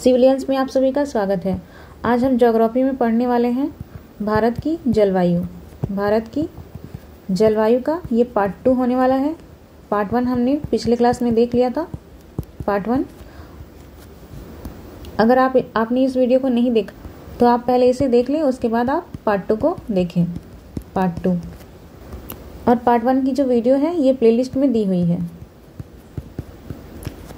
Civilians में आप सभी का स्वागत है। आज हम ज्योग्राफी में पढ़ने वाले हैं भारत की जलवायु। भारत की जलवायु का ये पार्ट 2 होने वाला है। पार्ट 1 हमने पिछले क्लास में देख लिया था। पार्ट 1 अगर आपने इस वीडियो को नहीं देखा तो आप पहले इसे देख लें, उसके बाद आप पार्ट 2 को देखें। पार्ट 2 और पार्ट 1 की जो वीडियो है ये प्लेलिस्ट में दी हुई है।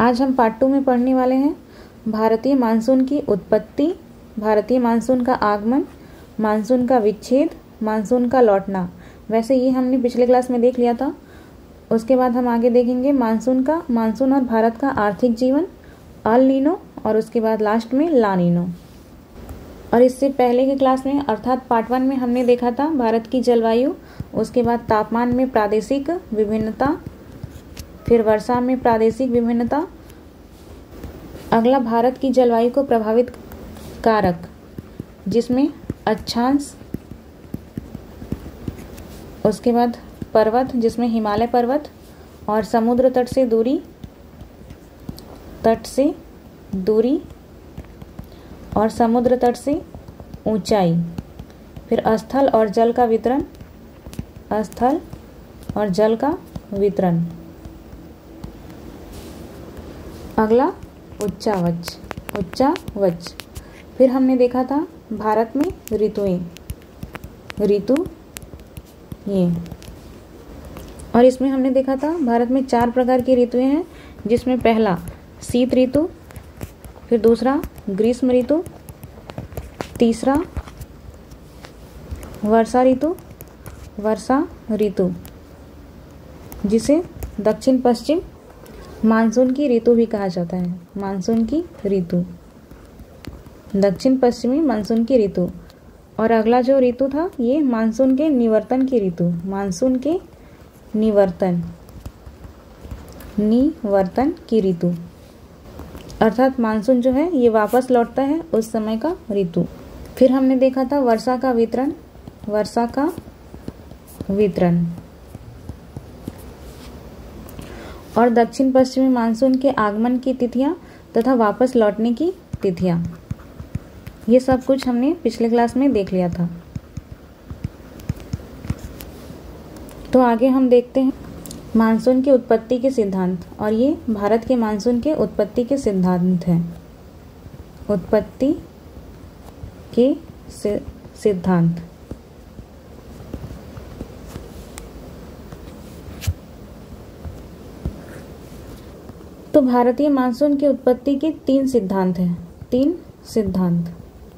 आज हम पार्ट 2 में पढ़ने वाले हैं भारतीय मानसून की उत्पत्ति, भारतीय मानसून का आगमन, मानसून का विच्छेद, मानसून का लौटना। वैसे ये हमने पिछले क्लास में देख लिया था। उसके बाद हम आगे देखेंगे मानसून और भारत का आर्थिक जीवन, अल नीनो, और उसके बाद लास्ट में ला नीनो। और इससे पहले की क्लास में अर्थात पार्ट 1 में हमने देखा था भारत की जलवायु, उसके बाद तापमान में प्रादेशिक विभिन्नता, फिर वर्षा में प्रादेशिक विभिन्नता। अगला भारत की जलवायु को प्रभावित कारक, जिसमें अक्षांश, उसके बाद पर्वत जिसमें हिमालय पर्वत, और समुद्र तट से दूरी और समुद्र तट से ऊंचाई, फिर स्थल और जल का वितरण। अगला उच्चावच। फिर हमने देखा था भारत में ऋतु ये, और इसमें हमने देखा था भारत में 4 प्रकार की ऋतुएं हैं, जिसमें पहला शीत ऋतु, फिर दूसरा ग्रीष्म ऋतु, तीसरा वर्षा ऋतु, जिसे दक्षिण पश्चिम मानसून की ऋतु भी कहा जाता है। मानसून की ऋतु, दक्षिण पश्चिमी मानसून की ऋतु। और अगला जो ऋतु था ये मानसून के निवर्तन की ऋतु, मानसून के निवर्तन की ऋतु, अर्थात मानसून जो है ये वापस लौटता है उस समय का ऋतु। फिर हमने देखा था वर्षा का वितरण और दक्षिण पश्चिमी मानसून के आगमन की तिथियां तथा वापस लौटने की तिथियां। ये सब कुछ हमने पिछले क्लास में देख लिया था। तो आगे हम देखते हैं मानसून की उत्पत्ति के सिद्धांत, और ये भारत के मानसून के उत्पत्ति के सिद्धांत हैं। उत्पत्ति के सिद्धांत। तो भारतीय मानसून की उत्पत्ति के 3 सिद्धांत हैं। 3 सिद्धांत।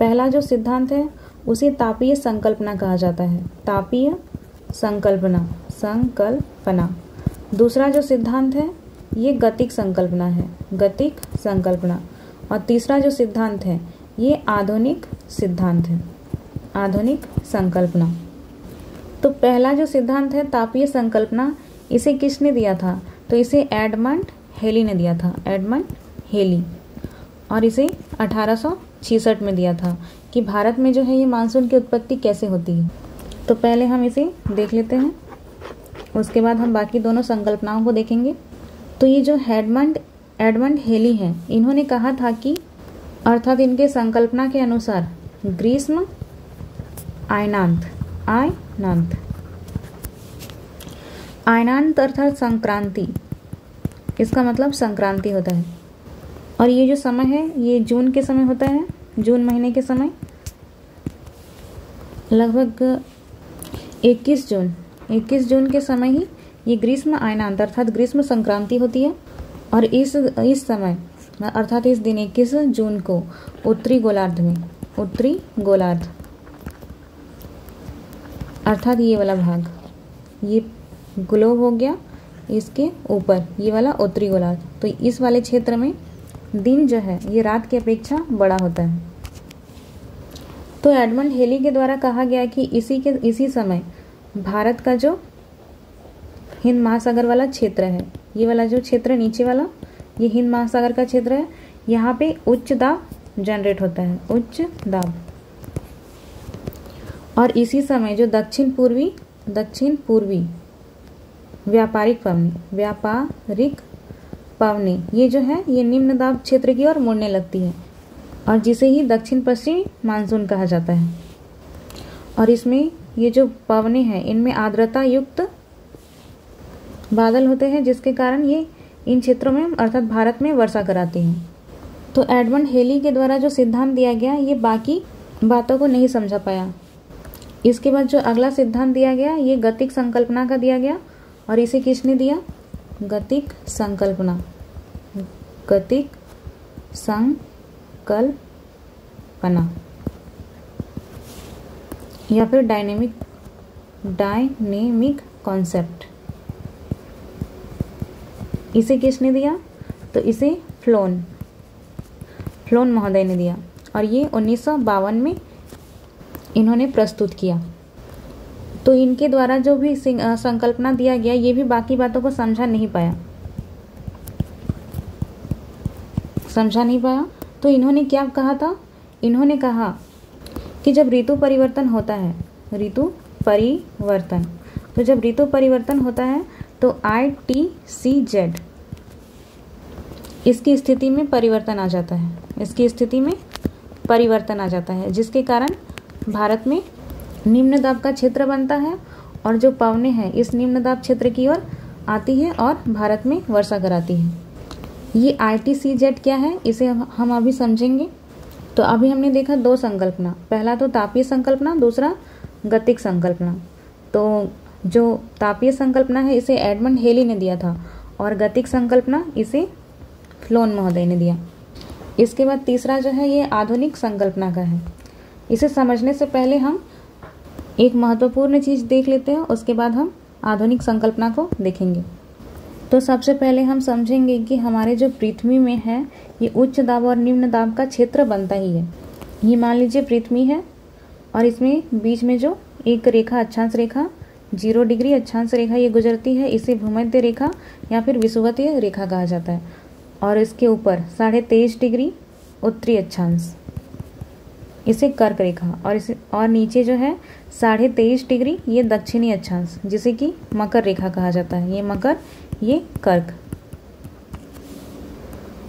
पहला जो सिद्धांत है उसे तापीय संकल्पना कहा जाता है। तापीय संकल्पना। दूसरा जो सिद्धांत है ये गतिक संकल्पना। और तीसरा जो सिद्धांत है ये आधुनिक संकल्पना। तो पहला जो सिद्धांत है तापीय संकल्पना, इसे किसने दिया था? तो इसे एडमंड हेली ने दिया था, एडमंड हेली। और इसे 1866 में दिया था कि भारत में जो है ये मानसून की उत्पत्ति कैसे होती है। तो पहले हम इसे देख लेते हैं, उसके बाद हम बाकी दोनों संकल्पनाओं को देखेंगे। तो ये जो एडमंड हेली हैं, इन्होंने कहा था कि अर्थात इनके संकल्पना के अनुसार ग्रीष्म आयनांत अर्थात संक्रांति, इसका मतलब संक्रांति होता है। और ये जो समय है ये जून के समय होता है, जून महीने के समय, लगभग 21 जून के समय ही ये ग्रीष्म आयनांत अर्थात ग्रीष्म संक्रांति होती है। और इस समय अर्थात इस दिन 21 जून को उत्तरी गोलार्ध अर्थात ये वाला भाग, ये ग्लोब हो गया, इसके ऊपर ये वाला उत्तरी गोलार्ध, तो इस वाले क्षेत्र में दिन जो है ये रात की अपेक्षा बड़ा होता है। तो एडमंड हेली के द्वारा कहा गया कि इसी समय भारत का जो हिंद महासागर वाला क्षेत्र है, ये वाला जो क्षेत्र नीचे वाला, ये हिंद महासागर का क्षेत्र है, यहाँ पे उच्च दाब जनरेट होता है, उच्च दाब। और इसी समय जो दक्षिण पूर्वी व्यापारिक पवनें ये जो है ये निम्न दाब क्षेत्र की ओर मुड़ने लगती है। और जिसे ही दक्षिण पश्चिमी मानसून कहा जाता है। और इसमें ये जो पवनें हैं इनमें आर्द्रता युक्त बादल होते हैं, जिसके कारण ये इन क्षेत्रों में अर्थात भारत में वर्षा कराती हैं। तो एडमंड हेली के द्वारा जो सिद्धांत दिया गया ये बाकी बातों को नहीं समझा पाया। इसके बाद जो अगला सिद्धांत दिया गया ये गतिक संकल्पना का दिया गया, और इसे किसने दिया? गतिक संकल्पना, गतिक संकल्पना या फिर डायनेमिक कॉन्सेप्ट। इसे किसने दिया? तो इसे फ्लोन महोदय ने दिया, और ये 1952 में इन्होंने प्रस्तुत किया। तो इनके द्वारा जो भी संकल्पना दिया गया ये भी बाकी बातों को समझा नहीं पाया। तो इन्होंने क्या कहा था? इन्होंने कहा कि जब ऋतु परिवर्तन होता है, तो जब ऋतु परिवर्तन होता है तो ITCZ इसकी स्थिति में परिवर्तन आ जाता है, जिसके कारण भारत में निम्न दाब का क्षेत्र बनता है, और जो पवनें हैं इस निम्न दाब क्षेत्र की ओर आती है और भारत में वर्षा कराती है। ये ITCZ क्या है इसे हम अभी समझेंगे। तो अभी हमने देखा दो संकल्पना, पहला तो तापीय संकल्पना, दूसरा गतिक संकल्पना। तो जो तापीय संकल्पना है इसे एडमंड हेली ने दिया था, और गतिक संकल्पना इसे फ्लोन महोदय ने दिया। इसके बाद तीसरा जो है ये आधुनिक संकल्पना का है। इसे समझने से पहले हम एक महत्वपूर्ण चीज़ देख लेते हैं, उसके बाद हम आधुनिक संकल्पना को देखेंगे। तो सबसे पहले हम समझेंगे कि हमारे जो पृथ्वी में है ये उच्च दाब और निम्न दाब का क्षेत्र बनता ही है। ये मान लीजिए पृथ्वी है, और इसमें बीच में जो एक रेखा अक्षांश रेखा 0 डिग्री अक्षांश रेखा ये गुजरती है, इसे भूमध्य रेखा या फिर विषुवतीय रेखा कहा जाता है। और इसके ऊपर 23.5 डिग्री उत्तरी अक्षांश, इसे कर्क रेखा, और नीचे जो है 23.5 डिग्री ये दक्षिणी अक्षांश, जिसे कि मकर रेखा कहा जाता है। ये मकर, ये कर्क।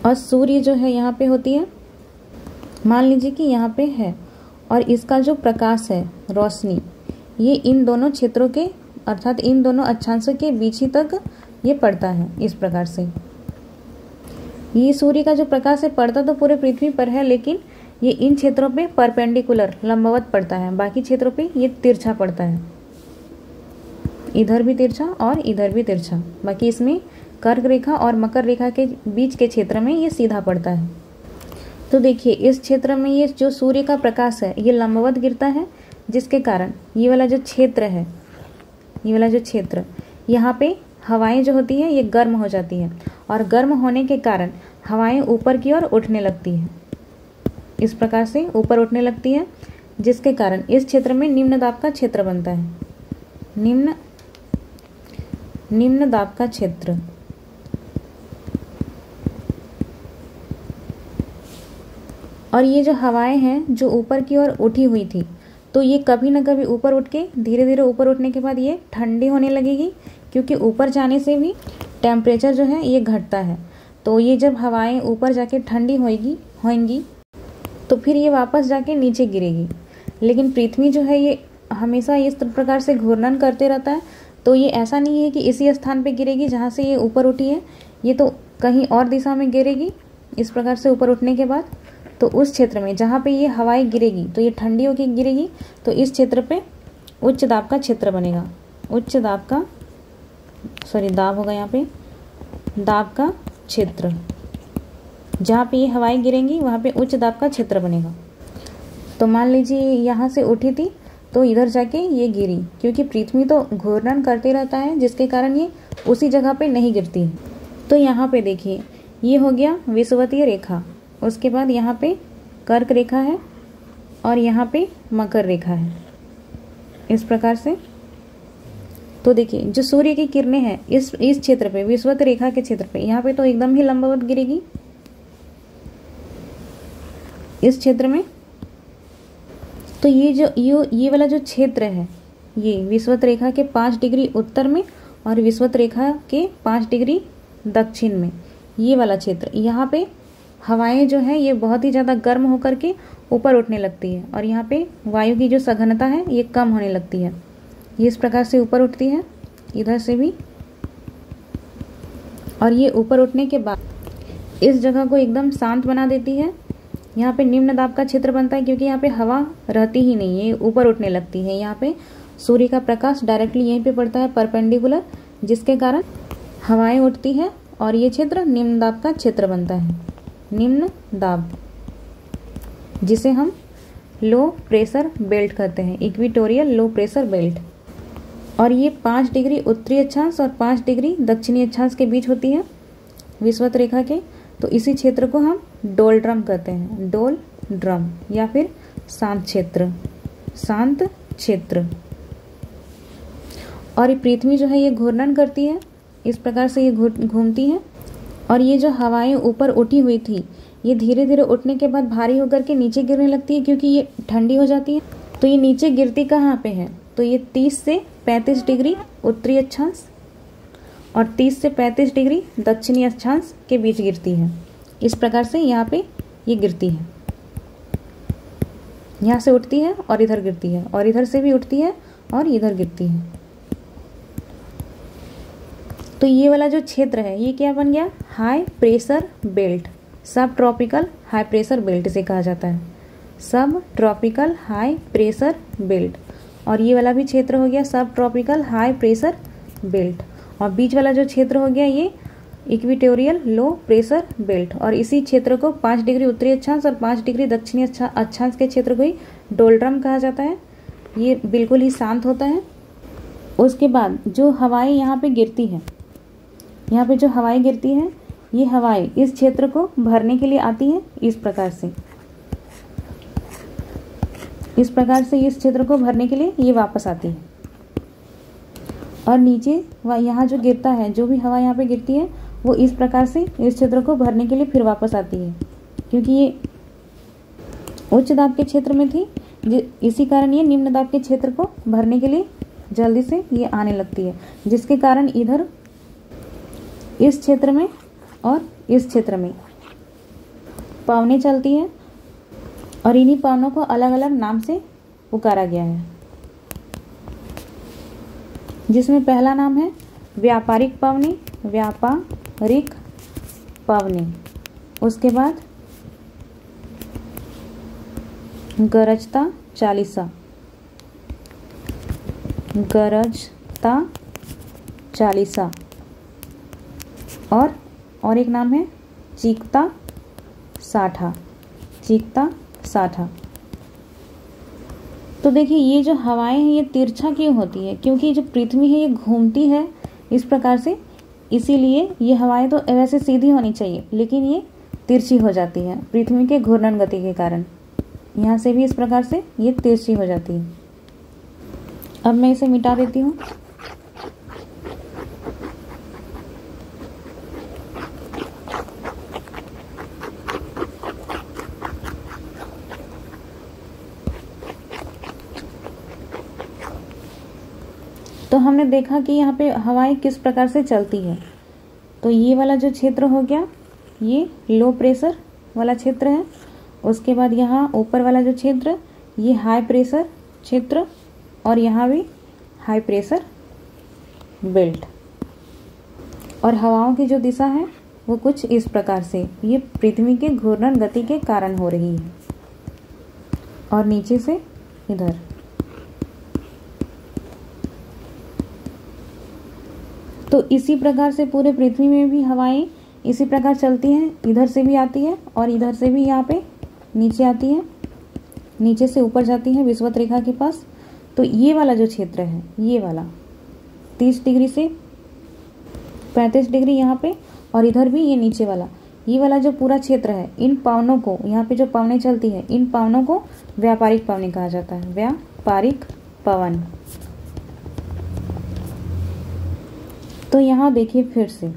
और सूर्य जो है यहाँ पे होती है, मान लीजिए कि यहाँ पे है, और इसका जो प्रकाश है, रोशनी, ये इन दोनों क्षेत्रों के अर्थात इन दोनों अक्षांशों के बीच ही तक ये पड़ता है। इस प्रकार से ये सूर्य का जो प्रकाश है पड़ता तो पूरे पृथ्वी पर है, लेकिन ये इन क्षेत्रों पे परपेंडिकुलर लंबवत पड़ता है, बाकी क्षेत्रों पे ये तिरछा पड़ता है, इधर भी तिरछा और इधर भी तिरछा। बाकी इसमें कर्क रेखा और मकर रेखा के बीच के क्षेत्र में ये सीधा पड़ता है। तो देखिए इस क्षेत्र में ये जो सूर्य का प्रकाश है ये लंबवत गिरता है, जिसके कारण ये वाला जो क्षेत्र है, ये वाला जो क्षेत्र, यहाँ पे हवाएं जो होती हैं ये गर्म हो जाती हैं, और गर्म होने के कारण हवाएं ऊपर की ओर उठने लगती हैं, इस प्रकार से ऊपर उठने लगती है, जिसके कारण इस क्षेत्र में निम्न दाब का क्षेत्र बनता है। निम्न दाब का क्षेत्र। और ये जो हवाएं हैं जो ऊपर की ओर उठी हुई थी, तो ये कभी ना कभी ऊपर उठ के धीरे धीरे ऊपर उठने के बाद ये ठंडी होने लगेगी, क्योंकि ऊपर जाने से भी टेम्परेचर जो है ये घटता है। तो ये जब हवाएं ऊपर जाके ठंडी होंगी तो फिर ये वापस जाके नीचे गिरेगी। लेकिन पृथ्वी जो है ये हमेशा इस प्रकार से घूर्णन करते रहता है, तो ये ऐसा नहीं है कि इसी स्थान पे गिरेगी जहाँ से ये ऊपर उठी है, ये तो कहीं और दिशा में गिरेगी। इस प्रकार से ऊपर उठने के बाद तो उस क्षेत्र में जहाँ पे ये हवाएं गिरेगी तो ये ठंडी होकर गिरेगी, तो इस क्षेत्र पे उच्च दाब का क्षेत्र बनेगा। उच्च दाब का दाब होगा यहाँ पे, दाब का क्षेत्र। जहाँ पे ये हवाएं गिरेंगी वहाँ पे उच्च दाब का क्षेत्र बनेगा। तो मान लीजिए यहाँ से उठी थी तो इधर जाके ये गिरी, क्योंकि पृथ्वी तो घूर्णन करते रहता है, जिसके कारण ये उसी जगह पे नहीं गिरती है। तो यहाँ पे देखिए ये हो गया विषुवतीय रेखा, उसके बाद यहाँ पे कर्क रेखा है और यहाँ पे मकर रेखा है, इस प्रकार से। तो देखिए जो सूर्य की किरणें हैं इस क्षेत्र पे, विषुवतीय रेखा के क्षेत्र पे, यहाँ पे तो एकदम ही लंबवत गिरेगी इस क्षेत्र में। तो ये वाला जो क्षेत्र है ये विषुवत रेखा के 5 डिग्री उत्तर में और विषुवत रेखा के 5 डिग्री दक्षिण में, ये वाला क्षेत्र, यहाँ पे हवाएं जो है ये बहुत ही ज़्यादा गर्म होकर के ऊपर उठने लगती है और यहाँ पे वायु की जो सघनता है ये कम होने लगती है। ये इस प्रकार से ऊपर उठती है, इधर से भी, और ये ऊपर उठने के बाद इस जगह को एकदम शांत बना देती है। यहाँ पे निम्न दाब का क्षेत्र बनता है क्योंकि यहाँ पे हवा रहती ही नहीं है, ऊपर उठने लगती है। यहाँ पे सूर्य का प्रकाश डायरेक्टली यहीं पे पड़ता है परपेंडिकुलर, जिसके कारण हवाएं उठती है और ये क्षेत्र निम्न दाब का क्षेत्र बनता है। निम्न दाब, जिसे हम लो प्रेशर बेल्ट कहते हैं, इक्वेटोरियल लो प्रेशर बेल्ट। और ये 5 डिग्री उत्तरी अक्षांश और 5 डिग्री दक्षिणी अक्षांश के बीच होती है विषुवत रेखा के। तो इसी क्षेत्र को हम डोलड्रम कहते हैं, डोल ड्रम, या फिर शांत क्षेत्र, शांत क्षेत्र। और ये पृथ्वी जो है ये घूर्णन करती है, इस प्रकार से ये घूमती है। और ये जो हवाएं ऊपर उठी हुई थी ये धीरे धीरे उठने के बाद भारी होकर के नीचे गिरने लगती है क्योंकि ये ठंडी हो जाती है। तो ये नीचे गिरती कहाँ पे है, तो ये 30 से 35 डिग्री उत्तरी अक्षांश और 30 से 35 डिग्री दक्षिणी अक्षांश के बीच गिरती है। इस प्रकार से यहाँ पे ये गिरती है, यहाँ से उठती है और इधर गिरती है, और इधर से भी उठती है और इधर गिरती है। तो ये वाला जो क्षेत्र है ये क्या बन गया, हाई प्रेशर बेल्ट, सब ट्रॉपिकल हाई प्रेशर बेल्ट से कहा जाता है, सब ट्रॉपिकल हाई प्रेशर बेल्ट। और ये वाला भी क्षेत्र हो गया सब ट्रॉपिकल हाई प्रेशर बेल्ट। और बीच वाला जो क्षेत्र हो गया ये इक्वेटोरियल लो प्रेशर बेल्ट। और इसी क्षेत्र को 5 डिग्री उत्तरी अक्षांश और 5 डिग्री दक्षिणी अक्षांश के क्षेत्र को ही डोलड्रम कहा जाता है। ये बिल्कुल ही शांत होता है। उसके बाद जो हवाएं यहाँ पे गिरती है, यहाँ पे जो हवाएं गिरती हैं ये हवाएं इस क्षेत्र को भरने के लिए आती हैं, इस प्रकार से, इस प्रकार से इस क्षेत्र को भरने के लिए ये वापस आती है। और नीचे यहाँ जो गिरता है, जो भी हवा यहाँ पे गिरती है वो इस प्रकार से इस क्षेत्र को भरने के लिए फिर वापस आती है, क्योंकि ये उच्च दाब के क्षेत्र में थी, इसी कारण ये निम्न दाब के क्षेत्र को भरने के लिए जल्दी से ये आने लगती है, जिसके कारण इधर इस क्षेत्र में और इस क्षेत्र में पवनें चलती हैं। और इन्हीं पवनों को अलग अलग नाम से पुकारा गया है, जिसमें पहला नाम है व्यापारिक पवनी, व्यापारिक पवनी। उसके बाद गरजता चालीसा, गरजता चालीसा। और एक नाम है चीकता साठा, चीकता साठा। तो देखिए ये जो हवाएं हैं ये तिरछा क्यों होती है, क्योंकि जो पृथ्वी है ये घूमती है इस प्रकार से, इसीलिए ये हवाएं तो वैसे सीधी होनी चाहिए लेकिन ये तिरछी हो जाती है पृथ्वी के घूर्णन गति के कारण। यहाँ से भी इस प्रकार से ये तिरछी हो जाती है। अब मैं इसे मिटा देती हूँ। तो हमने देखा कि यहाँ पे हवाएं किस प्रकार से चलती है। तो ये वाला जो क्षेत्र हो गया ये लो प्रेशर वाला क्षेत्र है। उसके बाद यहाँ ऊपर वाला जो क्षेत्र ये हाई प्रेशर क्षेत्र, और यहाँ भी हाई प्रेशर बेल्ट। और हवाओं की जो दिशा है वो कुछ इस प्रकार से ये पृथ्वी के घूर्णन गति के कारण हो रही है, और नीचे से इधर। तो इसी प्रकार से पूरे पृथ्वी में भी हवाएं इसी प्रकार चलती हैं, इधर से भी आती है और इधर से भी यहाँ पे नीचे आती है, नीचे से ऊपर जाती है विषुवत रेखा के पास। तो ये वाला जो क्षेत्र है ये वाला 30 डिग्री से 35 डिग्री यहाँ पे, और इधर भी ये नीचे वाला, ये वाला जो पूरा क्षेत्र है, इन पवनों को, यहाँ पे जो पवनें चलती है इन पवनों को व्यापारिक पवनें कहा जाता है, व्यापारिक पवन। तो यहाँ देखिए फिर से,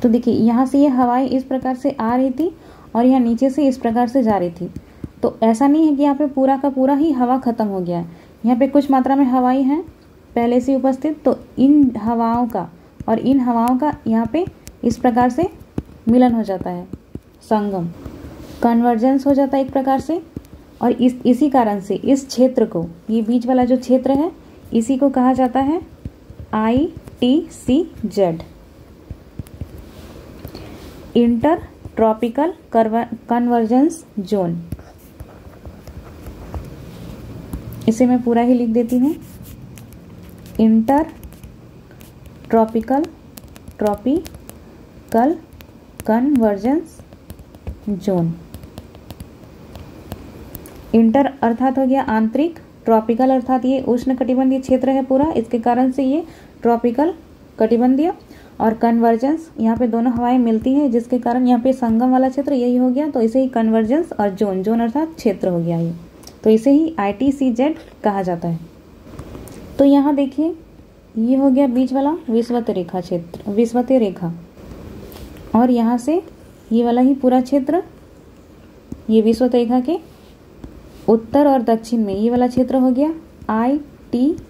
तो देखिए यहाँ से ये हवाएं इस प्रकार से आ रही थी और यहाँ नीचे से इस प्रकार से जा रही थी। तो ऐसा नहीं है कि यहाँ पे पूरा का पूरा ही हवा खत्म हो गया है, यहाँ पे कुछ मात्रा में हवाएं हैं पहले से उपस्थित। तो इन हवाओं का और इन हवाओं का यहाँ पे इस प्रकार से मिलन हो जाता है, संगम, कन्वर्जेंस हो जाता है एक प्रकार से। और इसी कारण से इस क्षेत्र को, ये बीच वाला जो क्षेत्र है, इसी को कहा जाता है ITCZ, inter tropical convergence zone. इसे मैं पूरा ही लिख देती हूँ, inter tropical convergence zone. Inter अर्थात हो गया आंतरिक, ट्रॉपिकल अर्थात ये उष्णकटिबंधीय क्षेत्र है पूरा, इसके कारण से ये ट्रॉपिकल कटिबंधीय, और कन्वर्जेंस, यहाँ पे दोनों हवाएं मिलती हैं जिसके कारण यहाँ पे संगम वाला क्षेत्र यही हो गया, तो इसे ही कन्वर्जेंस, और जोन अर्थात क्षेत्र हो गया ये, तो इसे ही ITCZ कहा जाता है। तो यहाँ देखिए, ये हो गया बीच वाला विषुवत रेखा क्षेत्र, विषुवतीय रेखा, और यहाँ से ये वाला ही पूरा क्षेत्र, ये विषुवत रेखा के उत्तर और दक्षिण में ये वाला क्षेत्र हो गया ITCZ।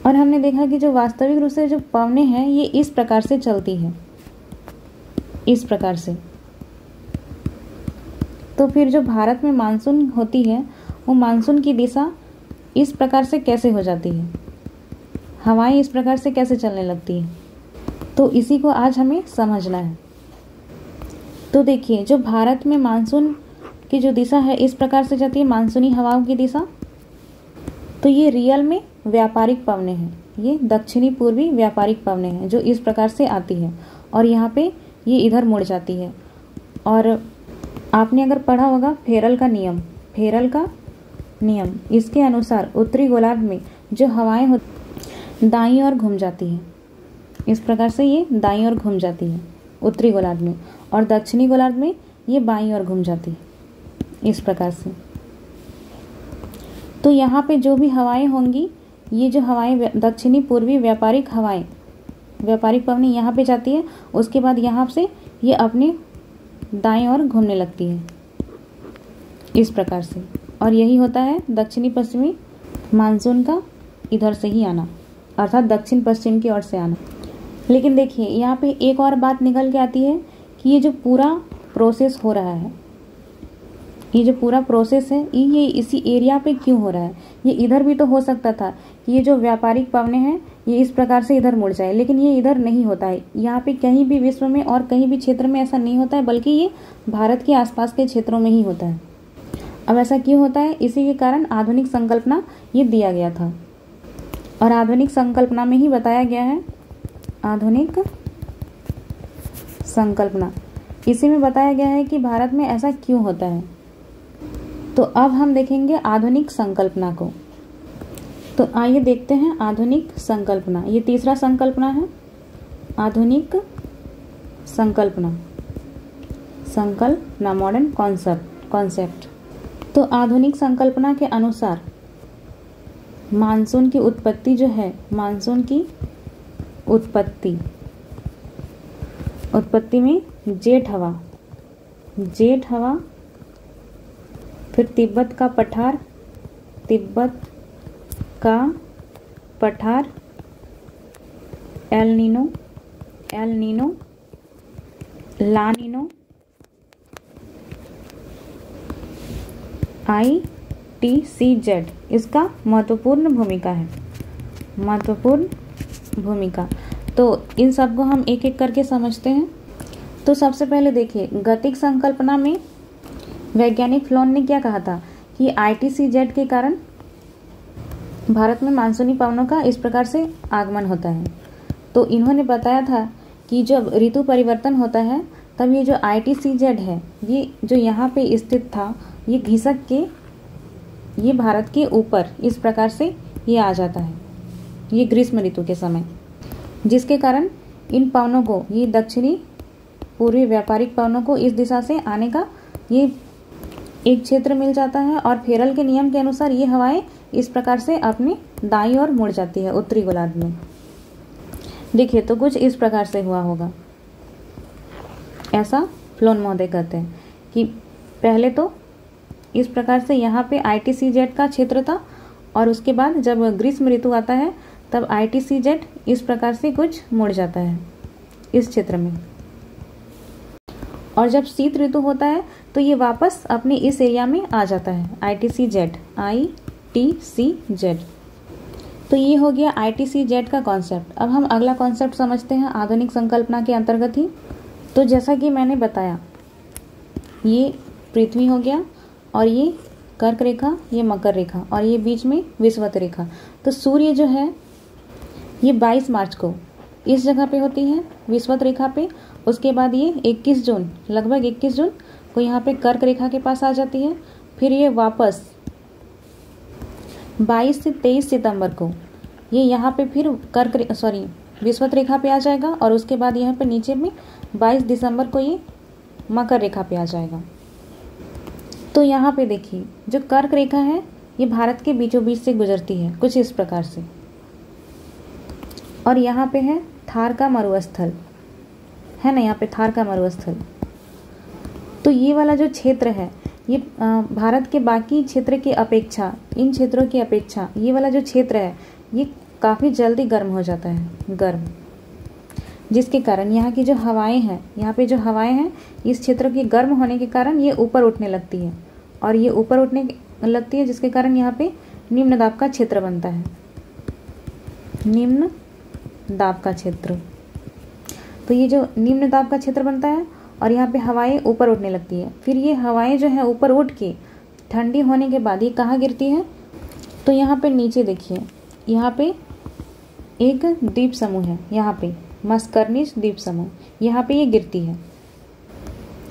और हमने देखा कि जो वास्तविक रूप से जो पवनें हैं ये इस प्रकार से चलती हैं, इस प्रकार से। तो फिर जो भारत में मानसून होती है, वो मानसून की दिशा इस प्रकार से कैसे हो जाती है, हवाएं इस प्रकार से कैसे चलने लगती हैं, तो इसी को आज हमें समझना है। तो देखिए, जो भारत में मानसून की जो दिशा है इस प्रकार से जाती है, मानसूनी हवाओं की दिशा, तो ये रियल में व्यापारिक पवनें हैं, ये दक्षिणी पूर्वी व्यापारिक पवनें हैं जो इस प्रकार से आती है, और यहाँ पे ये इधर मुड़ जाती है। और आपने अगर पढ़ा होगा फेरल का नियम, इसके अनुसार उत्तरी गोलार्ध में जो हवाएं होती दाईं ओर घूम जाती हैं, इस प्रकार से ये दाईं ओर घूम जाती है उत्तरी गोलार्ध में, और दक्षिणी गोलार्ध में ये बाईं ओर घूम जाती है, इस प्रकार से। तो यहाँ पे जो भी हवाएं होंगी, ये जो हवाएं दक्षिणी पूर्वी व्यापारिक हवाएं, व्यापारिक पवनी यहाँ पे जाती है, उसके बाद यहाँ से ये अपने दाएं ओर घूमने लगती है, इस प्रकार से। और यही होता है दक्षिणी पश्चिमी मानसून का इधर से ही आना, अर्थात दक्षिण पश्चिम की ओर से आना। लेकिन देखिए, यहाँ पे एक और बात निकल के आती है कि ये जो पूरा प्रोसेस हो रहा है, ये जो पूरा प्रोसेस है ये इसी एरिया पे क्यों हो रहा है। ये इधर भी तो हो सकता था कि ये जो व्यापारिक पवनें हैं ये इस प्रकार से इधर मुड़ जाए, लेकिन ये इधर नहीं होता है। यहाँ पे कहीं भी विश्व में और कहीं भी क्षेत्र में ऐसा नहीं होता है, बल्कि ये भारत के आसपास के क्षेत्रों में ही होता है। अब ऐसा क्यों होता है, इसी के कारण आधुनिक संकल्पना ये दिया गया था, और आधुनिक संकल्पना में ही बताया गया है, आधुनिक संकल्पना इसी में बताया गया है कि भारत में ऐसा क्यों होता है। तो अब हम देखेंगे आधुनिक संकल्पना को। तो आइए देखते हैं आधुनिक संकल्पना, ये तीसरा संकल्पना है, आधुनिक संकल्पना मॉडर्न कॉन्सेप्ट। तो आधुनिक संकल्पना के अनुसार मानसून की उत्पत्ति जो है, मानसून की उत्पत्ति में जेठ हवा, फिर तिब्बत का पठार, एल नीनो, ला नीनो, ITCZ, इसका महत्वपूर्ण भूमिका। तो इन सब को हम एक एक करके समझते हैं। तो सबसे पहले देखिए, गतिक संकल्पना में वैज्ञानिक फ्लोन ने क्या कहा था कि ITCZ के कारण भारत में मानसूनी पवनों का इस प्रकार से आगमन होता है। तो इन्होंने बताया था कि जब ऋतु परिवर्तन होता है तब ये जो ITCZ है, ये जो यहाँ पे स्थित था, ये घिसक के ये भारत के ऊपर इस प्रकार से ये आ जाता है, ये ग्रीष्म ऋतु के समय, जिसके कारण इन पवनों को, ये दक्षिणी पूर्वी व्यापारिक पवनों को इस दिशा से आने का ये एक क्षेत्र मिल जाता है, और फेरल के नियम के अनुसार ये हवाएं इस प्रकार से अपनी दाईं ओर मुड़ जाती है उत्तरी गोलार्ध में। देखिए, तो कुछ इस प्रकार से हुआ होगा, ऐसा फ्लोन महोदय कहते हैं कि पहले तो इस प्रकार से यहाँ पे ITCZ का क्षेत्र था, और उसके बाद जब ग्रीष्म ऋतु आता है तब ITCZ इस प्रकार से कुछ मुड़ जाता है, इस क्षेत्र में। और जब शीत ऋतु होता है तो ये वापस अपने इस एरिया में आ जाता है, ITCZ, ITCZ। तो ये हो गया ITCZ का कॉन्सेप्ट। अब हम अगला कॉन्सेप्ट समझते हैं आधुनिक संकल्पना के अंतर्गत ही। तो जैसा कि मैंने बताया, ये पृथ्वी हो गया और ये कर्क रेखा, ये मकर रेखा और ये बीच में विषुवत रेखा। तो सूर्य जो है ये 22 मार्च को इस जगह पे होती है, विषुवत रेखा पे। उसके बाद ये 21 जून, लगभग 21 जून को यहाँ पे कर्क रेखा के पास आ जाती है। फिर ये वापस 22 से 23 सितंबर को ये यहाँ पे फिर विषुवत रेखा पे आ जाएगा और उसके बाद यहाँ पे नीचे में 22 दिसंबर को ये मकर रेखा पे आ जाएगा। तो यहाँ पे देखिए, जो कर्क रेखा है ये भारत के बीचों बीच से गुजरती है कुछ इस प्रकार से। और यहाँ पे है थार का मरुस्थल, है ना, यहाँ पे थार का मरुस्थल। तो ये वाला जो क्षेत्र है ये भारत के बाकी क्षेत्र की अपेक्षा, इन क्षेत्रों की अपेक्षा ये वाला जो क्षेत्र है ये काफ़ी जल्दी गर्म हो जाता है, गर्म, जिसके कारण यहाँ की जो हवाएं हैं, यहाँ पे जो हवाएं हैं इस क्षेत्र के गर्म होने के कारण ये ऊपर उठने लगती है। और ये ऊपर उठने लगती है जिसके कारण यहाँ पे निम्न दाब का क्षेत्र बनता है, निम्न दाब का क्षेत्र। तो ये जो निम्न दाब का क्षेत्र बनता है और यहाँ पे हवाएं ऊपर उठने लगती है। फिर ये हवाएं जो है ऊपर उठ के ठंडी होने के बाद ये कहाँ गिरती है? तो यहाँ पे नीचे देखिए, यहाँ पे एक द्वीप समूह है, यहाँ पे मस्करनिस द्वीप समूह, यहाँ पे ये गिरती है।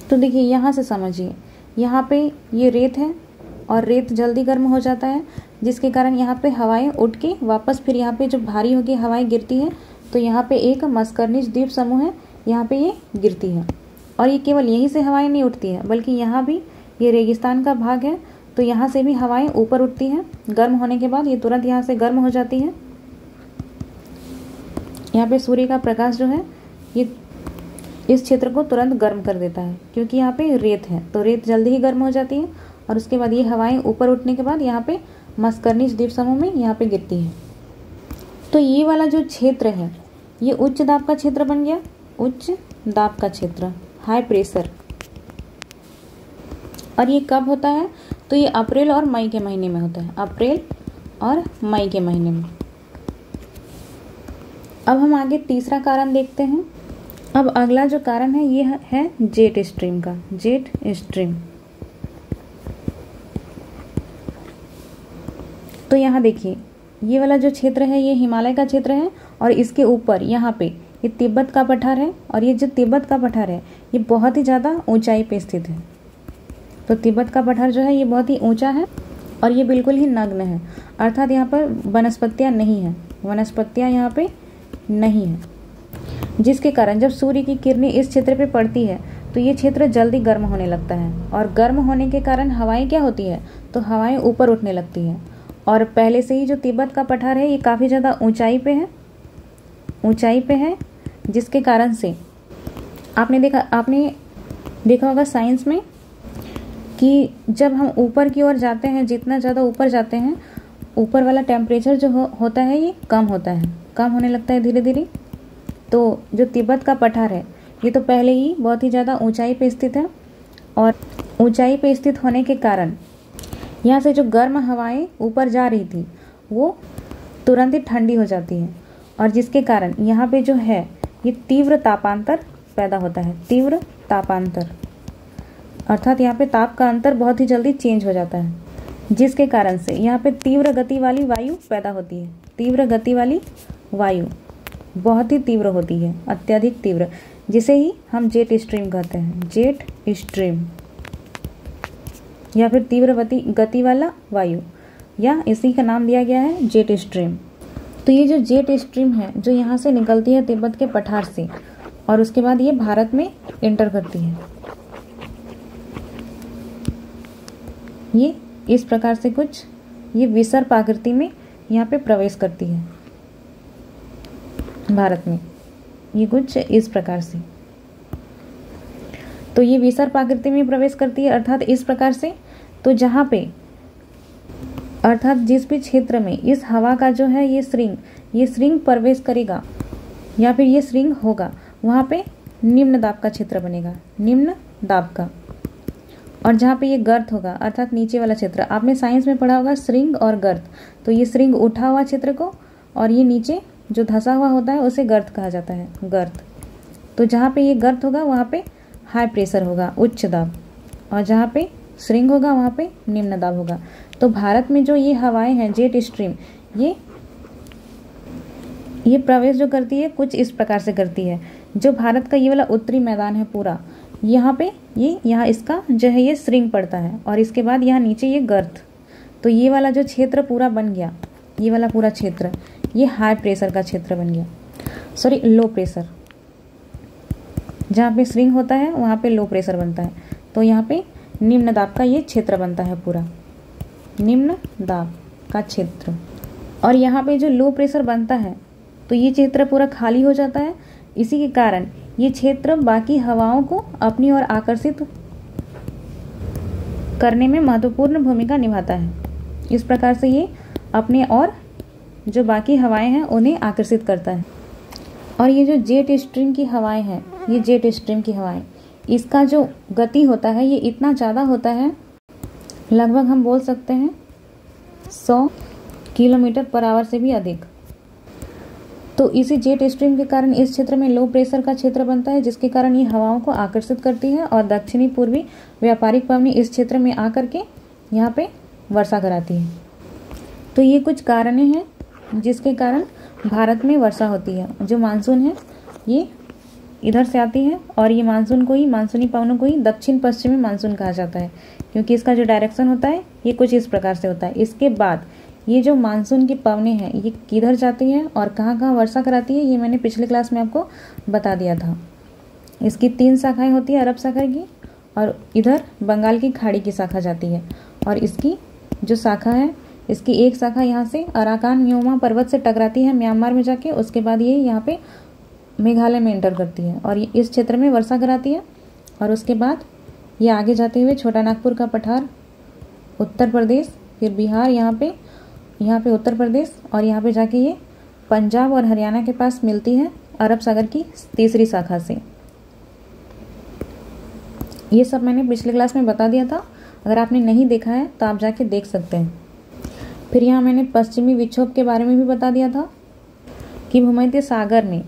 तो देखिए यहाँ से समझिए, यहाँ पे ये रेत है और रेत जल्दी गर्म हो जाता है जिसके कारण यहाँ पे हवाएं उठ के वापस फिर यहाँ पे जो भारी होगी हवाएं गिरती है। तो यहाँ पे एक मस्करनिस द्वीप समूह है, यहाँ पे ये गिरती है। और ये केवल यहीं से हवाएं नहीं उठती है बल्कि यहाँ भी ये रेगिस्तान का भाग है तो यहाँ से भी हवाएं ऊपर उठती हैं। गर्म होने के बाद ये तुरंत यहाँ से गर्म हो जाती है। यहाँ पे सूर्य का प्रकाश जो है ये इस क्षेत्र को तुरंत गर्म कर देता है क्योंकि यहाँ पे रेत है, तो रेत जल्दी ही गर्म हो जाती है। और उसके बाद ये हवाएं ऊपर उठने के बाद यहाँ पे मस्करनिस द्वीप समूह में यहाँ पे गिरती है। तो ये वाला जो क्षेत्र है ये उच्च दाब का क्षेत्र बन गया, उच्च दाब का क्षेत्र, हाई प्रेशर। और ये कब होता है? तो ये अप्रैल और मई के महीने में होता है, अप्रैल और मई के महीने में। अब हम आगे तीसरा कारण देखते हैं। अब अगला जो कारण है ये है जेट स्ट्रीम का, जेट स्ट्रीम। तो यहाँ देखिए, ये वाला जो क्षेत्र है ये हिमालय का क्षेत्र है और इसके ऊपर यहाँ पे ये तिब्बत का पठार है। और ये जो तिब्बत का पठार है ये बहुत ही ज़्यादा ऊंचाई पे स्थित है। तो तिब्बत का पठार जो है ये बहुत ही ऊंचा है और ये बिल्कुल ही नग्न है, अर्थात यहाँ पर वनस्पतियाँ नहीं है, वनस्पतियाँ यहाँ पे नहीं है। जिसके कारण जब सूर्य की किरणें इस क्षेत्र पे पड़ती है तो ये क्षेत्र जल्दी गर्म होने लगता है। और गर्म होने के कारण हवाएं क्या होती है? तो हवाएं ऊपर उठने लगती हैं। और पहले से ही जो तिब्बत का पठार है ये काफ़ी ज़्यादा ऊंचाई पे है, ऊंचाई पे है, जिसके कारण से आपने देखा होगा साइंस में कि जब हम ऊपर की ओर जाते हैं, जितना ज़्यादा ऊपर जाते हैं ऊपर वाला टेम्परेचर जो होता है ये कम होता है, कम होने लगता है धीरे धीरे। तो जो तिब्बत का पठार है ये तो पहले ही बहुत ही ज़्यादा ऊंचाई पे स्थित है और ऊंचाई पे स्थित होने के कारण यहाँ से जो गर्म हवाएं ऊपर जा रही थी वो तुरंत ही ठंडी हो जाती है। और जिसके कारण यहाँ पे जो है ये तीव्र तापांतर पैदा होता है, तीव्र तापांतर, अर्थात यहाँ पे ताप का अंतर बहुत ही जल्दी चेंज हो जाता है। जिसके कारण से यहाँ पे तीव्र गति वाली वायु पैदा होती है, तीव्र गति वाली वायु बहुत ही तीव्र होती है, अत्यधिक तीव्र, जिसे ही हम जेट स्ट्रीम कहते हैं, जेट स्ट्रीम या फिर तीव्र गति वाला वायु, या इसी का नाम दिया गया है जेट स्ट्रीम। तो ये जो जेट स्ट्रीम है जो यहाँ से निकलती है तिब्बत के पठार से और उसके बाद ये भारत में एंटर करती है, ये इस प्रकार से कुछ ये विसर्प आकृति में यहाँ पे प्रवेश करती है भारत में, ये कुछ इस प्रकार से। तो ये विसर्प आकृति में प्रवेश करती है अर्थात इस प्रकार से। तो जहाँ पे अर्थात जिस भी क्षेत्र में इस हवा का जो है ये श्रृंग प्रवेश करेगा या फिर ये श्रृंग होगा वहाँ पे निम्न दाब का क्षेत्र बनेगा, निम्न दाब का। और जहाँ पे ये गर्त होगा अर्थात नीचे वाला क्षेत्र, आपने साइंस में पढ़ा होगा श्रृंग और गर्त, तो ये श्रृंग उठा हुआ क्षेत्र को और ये नीचे जो धंसा हुआ होता है उसे गर्त कहा जाता है, गर्त। तो जहाँ पे ये गर्त होगा वहाँ पे हाई प्रेशर होगा, उच्च दाब, और जहाँ पे श्रृंग होगा वहाँ पे निम्न दाब होगा। तो भारत में जो ये हवाएं हैं जेट स्ट्रीम, ये प्रवेश जो करती है कुछ इस प्रकार से करती है। जो भारत का ये वाला उत्तरी मैदान है पूरा, यहाँ पे यहाँ इसका जो है ये श्रृंग पड़ता है और इसके बाद यहाँ नीचे ये गर्त। तो ये वाला जो क्षेत्र पूरा बन गया, ये वाला पूरा क्षेत्र ये हाई प्रेशर का क्षेत्र बन गया, सॉरी लो प्रेशर। जहाँ पे श्रृंग होता है वहाँ पे लो प्रेशर बनता है, तो यहाँ पे निम्न दाब का ये क्षेत्र बनता है पूरा, निम्न दाब का क्षेत्र। और यहाँ पे जो लो प्रेशर बनता है तो ये क्षेत्र पूरा खाली हो जाता है। इसी के कारण ये क्षेत्र बाकी हवाओं को अपनी ओर आकर्षित करने में महत्वपूर्ण भूमिका निभाता है। इस प्रकार से ये अपने और जो बाकी हवाएं हैं उन्हें आकर्षित करता है। और ये जो जेट स्ट्रीम की हवाएं हैं, ये जेट स्ट्रीम की हवाएं, इसका जो गति होता है ये इतना ज़्यादा होता है, लगभग हम बोल सकते हैं 100 किलोमीटर पर आवर से भी अधिक। तो इसी जेट स्ट्रीम के कारण इस क्षेत्र में लो प्रेशर का क्षेत्र बनता है, जिसके कारण ये हवाओं को आकर्षित करती है और दक्षिणी पूर्वी व्यापारिक पवनी इस क्षेत्र में आकर के यहाँ पे वर्षा कराती है। तो ये कुछ कारण हैं जिसके कारण भारत में वर्षा होती है। जो मानसून है ये इधर से आती है और ये मानसून को ही, मानसूनी पवनों को ही दक्षिण पश्चिमी मानसून कहा जाता है, क्योंकि इसका जो डायरेक्शन होता है ये कुछ इस प्रकार से होता है। इसके बाद ये जो मानसून की पवनें हैं ये किधर जाती हैं और कहाँ कहाँ वर्षा कराती है, ये मैंने पिछले क्लास में आपको बता दिया था। इसकी 3 शाखाएं होती है, अरब सागर की, और इधर बंगाल की खाड़ी की शाखा जाती है। और इसकी जो शाखा है, इसकी एक शाखा यहाँ से अराकान म्योमा पर्वत से टकराती है म्यांमार में जाके, उसके बाद ये यहाँ पे मेघालय में एंटर करती है और ये इस क्षेत्र में वर्षा कराती है। और उसके बाद ये आगे जाते हुए छोटा नागपुर का पठार, उत्तर प्रदेश, फिर बिहार, यहाँ पे उत्तर प्रदेश, और यहाँ पे जाके ये पंजाब और हरियाणा के पास मिलती है अरब सागर की तीसरी शाखा से। ये सब मैंने पिछले क्लास में बता दिया था, अगर आपने नहीं देखा है तो आप जाके देख सकते हैं। फिर यहाँ मैंने पश्चिमी विक्षोभ के बारे में भी बता दिया था कि भूमध्य सागर में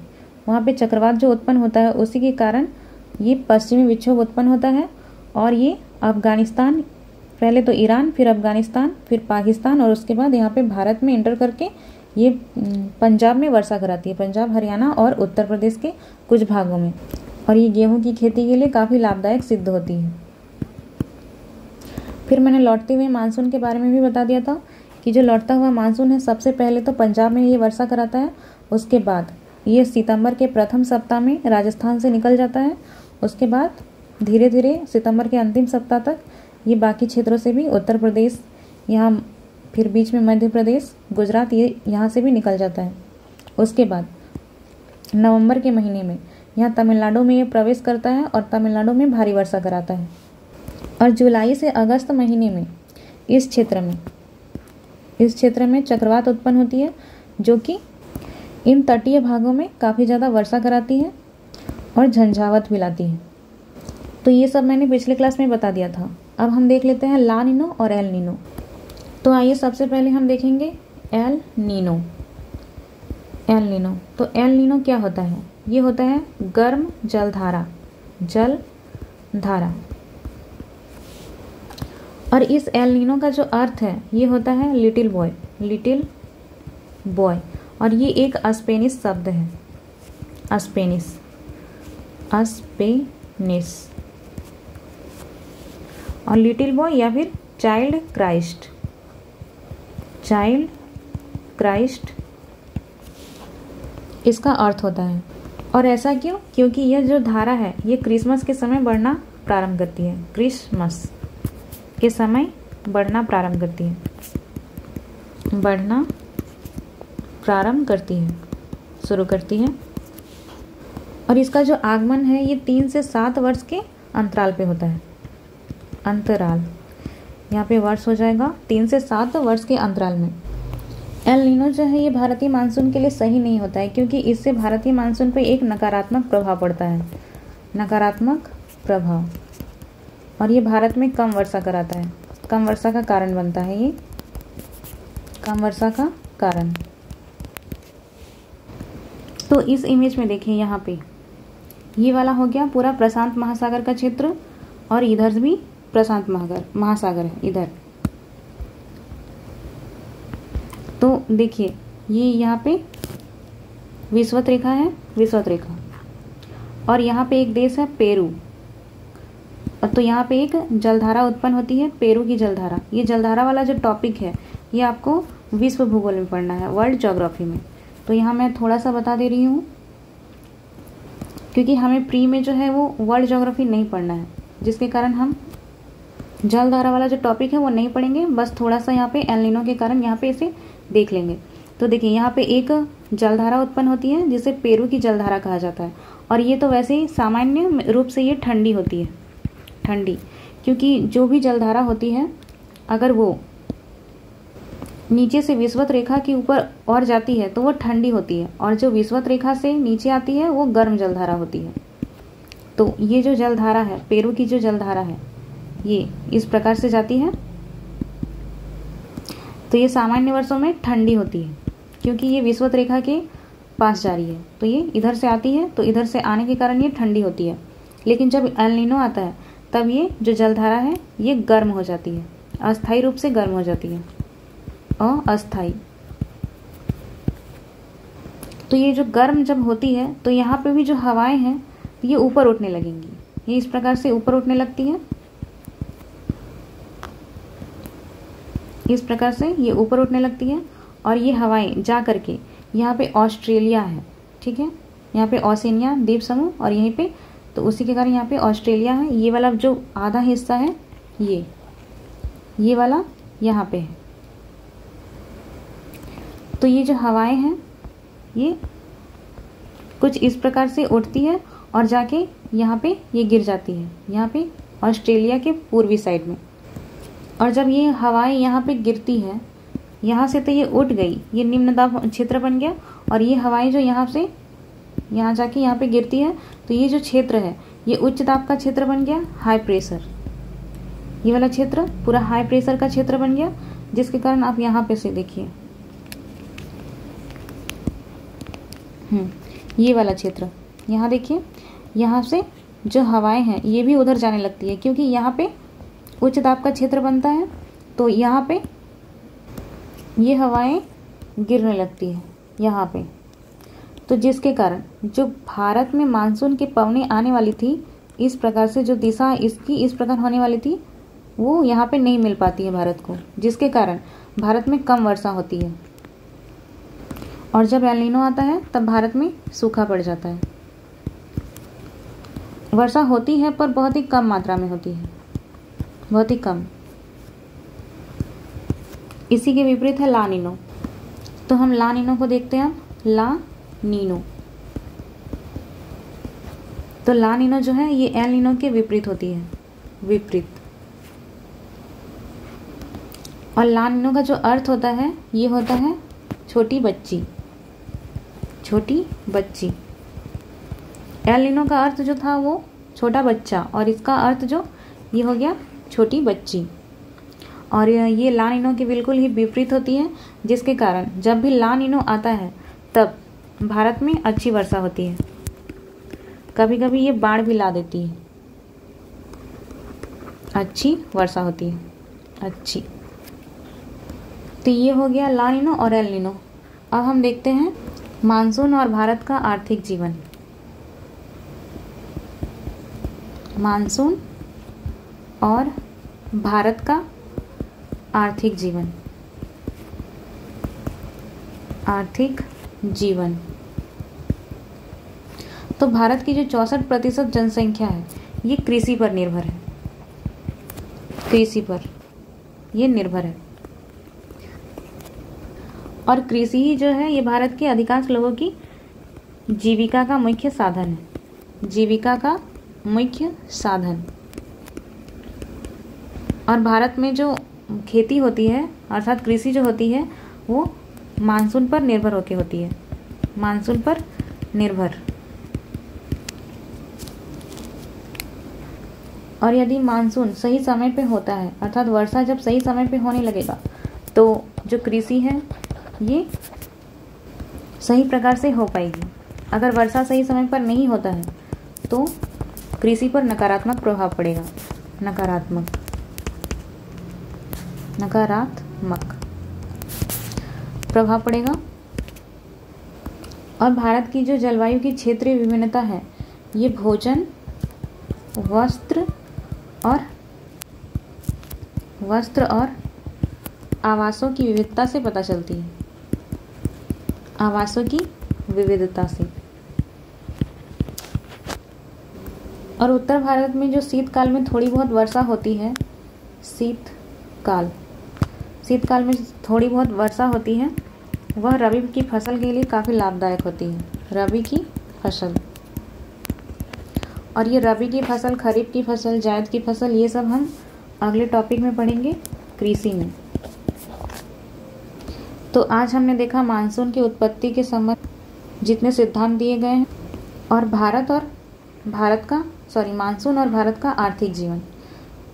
वहाँ पे चक्रवात जो उत्पन्न होता है उसी के कारण ये पश्चिमी विक्षोभ उत्पन्न होता है और ये अफगानिस्तान, पहले तो ईरान, फिर अफगानिस्तान, फिर पाकिस्तान और उसके बाद यहाँ पे भारत में एंटर करके ये पंजाब में वर्षा कराती है, पंजाब, हरियाणा और उत्तर प्रदेश के कुछ भागों में। और ये गेहूं की खेती के लिए काफ़ी लाभदायक सिद्ध होती है। फिर मैंने लौटते हुए मानसून के बारे में भी बता दिया था कि जो लौटता हुआ मानसून है सबसे पहले तो पंजाब में ये वर्षा कराता है, उसके बाद ये सितंबर के प्रथम सप्ताह में राजस्थान से निकल जाता है, उसके बाद धीरे धीरे सितंबर के अंतिम सप्ताह तक ये बाकी क्षेत्रों से भी, उत्तर प्रदेश, यहाँ फिर बीच में मध्य प्रदेश, गुजरात, ये यहाँ से भी निकल जाता है। उसके बाद नवंबर के महीने में यहाँ तमिलनाडु में ये प्रवेश करता है और तमिलनाडु में भारी वर्षा कराता है। और जुलाई से अगस्त महीने में इस क्षेत्र में चक्रवात उत्पन्न होती है, जो कि इन तटीय भागों में काफ़ी ज़्यादा वर्षा कराती है और झंझावत भी लाती है। तो ये सब मैंने पिछले क्लास में बता दिया था। अब हम देख लेते हैं ला नीनो और एल नीनो। तो आइए सबसे पहले हम देखेंगे एल नीनो। एल नीनो, तो एल नीनो क्या होता है? ये होता है गर्म जलधारा, और इस एल नीनो का जो अर्थ है ये होता है लिटिल बॉय, और ये एक स्पेनिश शब्द है, स्पेनिश और लिटिल बॉय या फिर चाइल्ड क्राइस्ट इसका अर्थ होता है। और ऐसा क्यों? क्योंकि यह जो धारा है ये क्रिसमस के समय बढ़ना प्रारंभ करती है, क्रिसमस के समय बढ़ना प्रारंभ करती है, शुरू करती है। और इसका जो आगमन है ये 3 से 7 वर्ष के अंतराल पे होता है। अंतराल यहाँ पे वर्ष हो जाएगा 3 से 7 वर्ष के अंतराल में। एल नीनो जो है ये भारतीय मानसून के लिए सही नहीं होता है, क्योंकि इससे भारतीय मानसून पर एक नकारात्मक प्रभाव पड़ता है, नकारात्मक प्रभाव, और ये भारत में कम वर्षा कराता है, कम वर्षा का कारण बनता है, ये कम वर्षा का कारण। तो इस इमेज में देखिए यहाँ पे ये वाला हो गया पूरा प्रशांत महासागर का क्षेत्र, और इधर भी प्रशांत महासागर है इधर। तो देखिए ये यहाँ पे विषुवत रेखा है, विषुवत रेखा, और यहाँ पे एक देश है पेरू। तो यहाँ पे एक जलधारा उत्पन्न होती है, पेरू की जलधारा। ये जलधारा वाला जो टॉपिक है ये आपको विश्व भूगोल में पढ़ना है, वर्ल्ड ज्योग्राफी में। तो यहाँ मैं थोड़ा सा बता दे रही हूँ, क्योंकि हमें प्री में जो है वो वर्ल्ड ज्योग्राफी नहीं पढ़ना है, जिसके कारण हम जलधारा वाला जो टॉपिक है वो नहीं पढ़ेंगे। बस थोड़ा सा यहाँ पे एल नीनो के कारण यहाँ पे इसे देख लेंगे। तो देखिए यहाँ पे एक जलधारा उत्पन्न होती है जिसे पेरू की जलधारा कहा जाता है, और ये तो वैसे ही सामान्य रूप से ये ठंडी होती है, ठंडी, क्योंकि जो भी जलधारा होती है अगर वो नीचे से विषुवत रेखा के ऊपर और जाती है तो वो ठंडी होती है, और जो विषुवत रेखा से नीचे आती है वो गर्म जलधारा होती है। तो ये जो जलधारा है, पेरू की जो जलधारा है, ये इस प्रकार से जाती है। तो ये सामान्य वर्षों में ठंडी होती है, क्योंकि ये विषुवत रेखा के पास जा रही है। तो ये इधर से आती है, तो इधर से आने के कारण ये ठंडी होती है। लेकिन जब एल नीनो आता है तब ये जो जलधारा है ये गर्म हो जाती है, अस्थायी रूप से गर्म हो जाती है, अस्थायी। तो ये जो गर्म जब होती है तो यहाँ पे भी जो हवाएं हैं ये ऊपर उठने लगेंगी, ये इस प्रकार से ऊपर उठने लगती है, इस प्रकार से ये ऊपर उठने लगती है। और ये हवाएं जा करके यहाँ पे ऑस्ट्रेलिया है, ठीक है, यहाँ पे ओशिनिया द्वीप समूह, और यहीं पे तो उसी के कारण यहाँ पे ऑस्ट्रेलिया है। ये वाला जो आधा हिस्सा है ये वाला यहाँ पे है। तो ये जो हवाएं हैं ये कुछ इस प्रकार से उठती है और जाके यहाँ पे ये गिर जाती है, यहाँ पे ऑस्ट्रेलिया के पूर्वी साइड में। और जब ये हवाएं यहाँ पे गिरती है, यहाँ से तो ये उठ गई, ये निम्न दाब क्षेत्र बन गया, और ये हवाएं जो यहाँ से यहाँ जाके यहाँ पे गिरती है तो ये जो क्षेत्र है ये उच्च दाब का क्षेत्र बन गया, हाई प्रेशर। ये वाला क्षेत्र पूरा हाई प्रेशर का क्षेत्र बन गया, जिसके कारण आप यहाँ पे से देखिए ये वाला क्षेत्र, यहाँ देखिए, यहाँ से जो हवाएं हैं ये भी उधर जाने लगती है, क्योंकि यहाँ पे उच्च दाब का क्षेत्र बनता है। तो यहाँ पे ये हवाएं गिरने लगती है यहाँ पे, तो जिसके कारण जो भारत में मानसून की पवनें आने वाली थी, इस प्रकार से जो दिशा इसकी इस प्रकार होने वाली थी वो यहाँ पे नहीं मिल पाती है भारत को, जिसके कारण भारत में कम वर्षा होती है। और जब एल नीनो आता है तब भारत में सूखा पड़ जाता है। वर्षा होती है पर बहुत ही कम मात्रा में होती है, बहुत ही कम। इसी के विपरीत है ला नीनो। तो हम ला नीनो को देखते हैं, ला नीनो। तो ला नीनो जो है ये एल नीनो के विपरीत होती है, विपरीत। और ला नीनो का जो अर्थ होता है ये होता है छोटी बच्ची, छोटी बच्ची। एल नीनो का अर्थ जो था वो छोटा बच्चा, और इसका अर्थ जो ये हो गया छोटी बच्ची। और ये ला नीनो की बिल्कुल ही विपरीत होती है, जिसके कारण जब भी ला नीनो आता है तब भारत में अच्छी वर्षा होती है। कभी कभी ये बाढ़ भी ला देती है, अच्छी वर्षा होती है, अच्छी। तो ये हो गया ला नीनो और एल नीनो। अब हम देखते हैं मानसून और भारत का आर्थिक जीवन। मानसून और भारत का आर्थिक जीवन, आर्थिक जीवन। तो भारत की जो 64% जनसंख्या है ये कृषि पर निर्भर है, कृषि पर ये निर्भर है। और कृषि ही जो है ये भारत के अधिकांश लोगों की जीविका का मुख्य साधन है, जीविका का मुख्य साधन। और भारत में जो खेती होती है अर्थात कृषि जो होती है वो मानसून पर निर्भर होकर होती है, मानसून पर निर्भर। और यदि मानसून सही समय पे होता है, अर्थात वर्षा जब सही समय पे होने लगेगा, तो जो कृषि है ये सही प्रकार से हो पाएगी। अगर वर्षा सही समय पर नहीं होता है तो कृषि पर नकारात्मक प्रभाव पड़ेगा, नकारात्मक प्रभाव पड़ेगा। और भारत की जो जलवायु की क्षेत्रीय विभिन्नता है ये भोजन, वस्त्र और आवासों की विविधता से पता चलती है, आवासों की विविधता से। और उत्तर भारत में जो शीतकाल में थोड़ी बहुत वर्षा होती है, शीतकाल में थोड़ी बहुत वर्षा होती है, वह रबी की फसल के लिए काफ़ी लाभदायक होती है, रबी की फसल। और ये रबी की फसल, खरीफ की फसल, जायद की फसल, ये सब हम अगले टॉपिक में पढ़ेंगे कृषि में। तो आज हमने देखा मानसून की उत्पत्ति के संबंध जितने सिद्धांत दिए गए हैं, और मानसून और भारत का आर्थिक जीवन,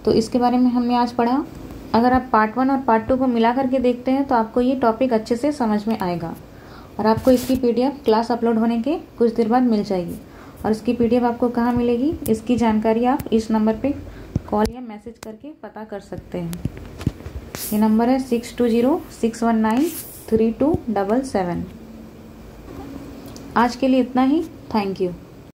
तो इसके बारे में हमने आज पढ़ा। अगर आप पार्ट 1 और पार्ट 2 को मिला करके देखते हैं तो आपको ये टॉपिक अच्छे से समझ में आएगा। और आपको इसकी PDF क्लास अपलोड होने के कुछ देर बाद मिल जाएगी। और इसकी PDF आपको कहाँ मिलेगी, इसकी जानकारी आप इस नंबर पे कॉल या मैसेज करके पता कर सकते हैं। ये नंबर है 6206193277। आज के लिए इतना ही। Thank you.